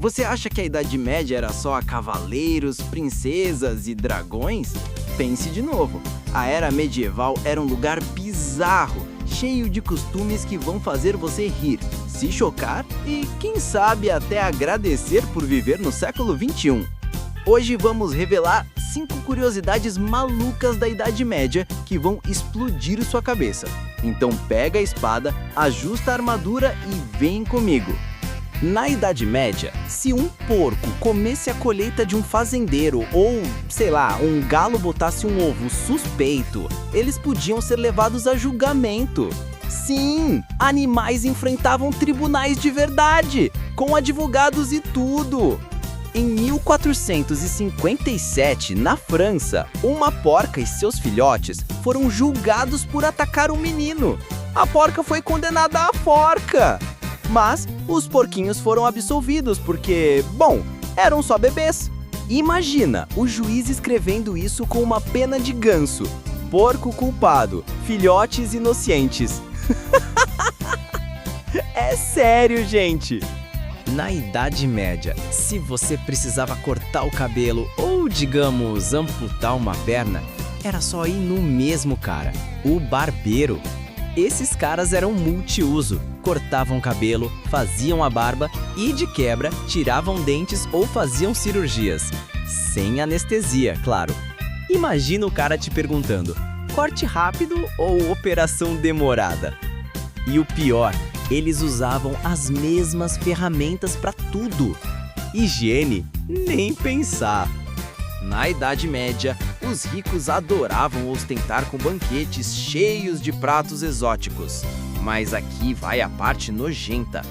Você acha que a Idade Média era só cavaleiros, princesas e dragões? Pense de novo. A Era Medieval era um lugar bizarro, cheio de costumes que vão fazer você rir, se chocar e, quem sabe, até agradecer por viver no século XXI. Hoje vamos revelar 5 curiosidades malucas da Idade Média que vão explodir sua cabeça. Então pega a espada, ajusta a armadura e vem comigo. Na Idade Média, se um porco comesse a colheita de um fazendeiro ou, sei lá, um galo botasse um ovo suspeito, eles podiam ser levados a julgamento. Sim, animais enfrentavam tribunais de verdade, com advogados e tudo. Em 1457, na França, uma porca e seus filhotes foram julgados por atacar um menino. A porca foi condenada à forca. Mas os porquinhos foram absolvidos porque, bom, eram só bebês. Imagina o juiz escrevendo isso com uma pena de ganso. Porco culpado, filhotes inocentes. É sério, gente! Na Idade Média, se você precisava cortar o cabelo ou, digamos, amputar uma perna, era só ir no mesmo cara, o barbeiro. Esses caras eram multiuso, cortavam cabelo, faziam a barba e, de quebra, tiravam dentes ou faziam cirurgias. Sem anestesia, claro. Imagina o cara te perguntando, corte rápido ou operação demorada? E o pior, eles usavam as mesmas ferramentas para tudo. Higiene, nem pensar. Na Idade Média, os ricos adoravam ostentar com banquetes cheios de pratos exóticos. Mas aqui vai a parte nojenta.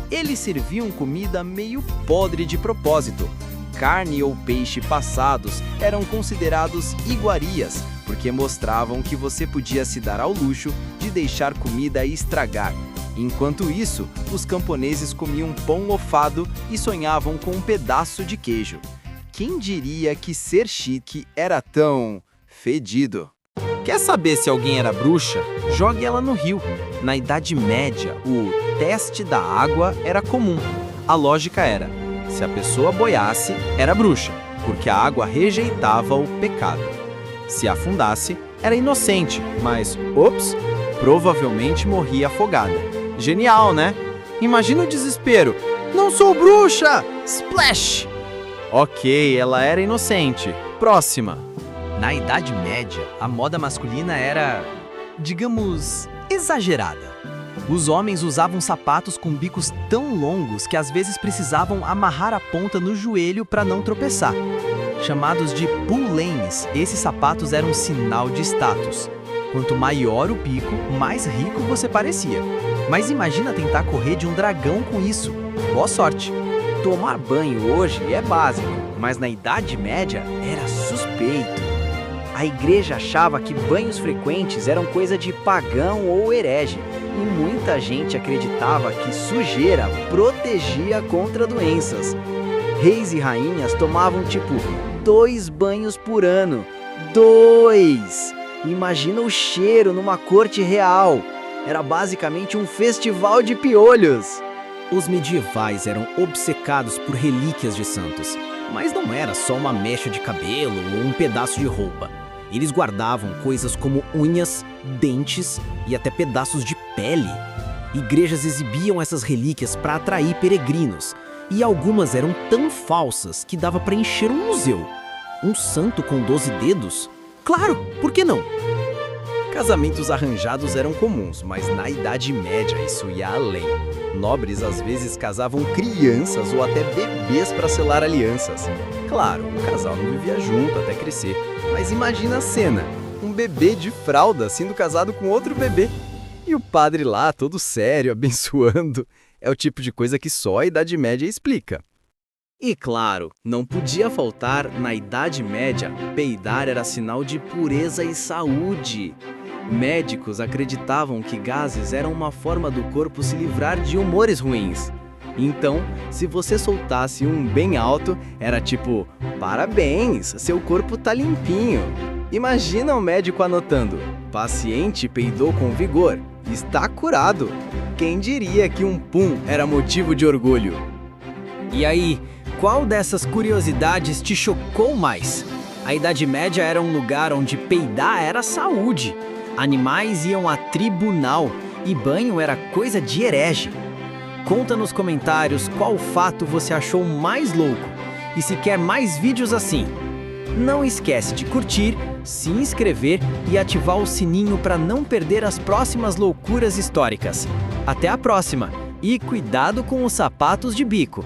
Eles serviam comida meio podre de propósito. Carne ou peixe passados eram considerados iguarias, porque mostravam que você podia se dar ao luxo de deixar comida estragar. Enquanto isso, os camponeses comiam pão mofado e sonhavam com um pedaço de queijo. Quem diria que ser chique era tão fedido? Quer saber se alguém era bruxa? Jogue ela no rio. Na Idade Média, o teste da água era comum. A lógica era, se a pessoa boiasse, era bruxa, porque a água rejeitava o pecado. Se afundasse, era inocente, mas, ops, provavelmente morria afogada. Genial, né? Imagina o desespero. Não sou bruxa! Splash! Ok, ela era inocente. Próxima. Na Idade Média, a moda masculina era, digamos, exagerada. Os homens usavam sapatos com bicos tão longos que às vezes precisavam amarrar a ponta no joelho para não tropeçar. Chamados de pull-lanes, esses sapatos eram um sinal de status. Quanto maior o bico, mais rico você parecia. Mas imagina tentar correr de um dragão com isso. Boa sorte! Tomar banho hoje é básico, mas na Idade Média era suspeito. A igreja achava que banhos frequentes eram coisa de pagão ou herege, e muita gente acreditava que sujeira protegia contra doenças. Reis e rainhas tomavam tipo 2 banhos por ano. 2! Imagina o cheiro numa corte real. Era basicamente um festival de piolhos. Os medievais eram obcecados por relíquias de santos, mas não era só uma mecha de cabelo ou um pedaço de roupa. Eles guardavam coisas como unhas, dentes e até pedaços de pele. Igrejas exibiam essas relíquias para atrair peregrinos, e algumas eram tão falsas que dava para encher um museu. Um santo com 12 dedos? Claro, por que não? Casamentos arranjados eram comuns, mas na Idade Média isso ia além. Nobres às vezes casavam crianças ou até bebês para selar alianças. Claro, o casal não vivia junto até crescer, mas imagina a cena, um bebê de fralda sendo casado com outro bebê. E o padre lá, todo sério, abençoando. É o tipo de coisa que só a Idade Média explica. E claro, não podia faltar, na Idade Média, peidar era sinal de pureza e saúde. Médicos acreditavam que gases eram uma forma do corpo se livrar de humores ruins. Então, se você soltasse um bem alto, era tipo, parabéns, seu corpo tá limpinho. Imagina um médico anotando, paciente peidou com vigor, está curado. Quem diria que um pum era motivo de orgulho? E aí, qual dessas curiosidades te chocou mais? A Idade Média era um lugar onde peidar era saúde. Animais iam a tribunal e banho era coisa de herege. Conta nos comentários qual fato você achou mais louco. E se quer mais vídeos assim, não esquece de curtir, se inscrever e ativar o sininho para não perder as próximas loucuras históricas. Até a próxima! E cuidado com os sapatos de bico!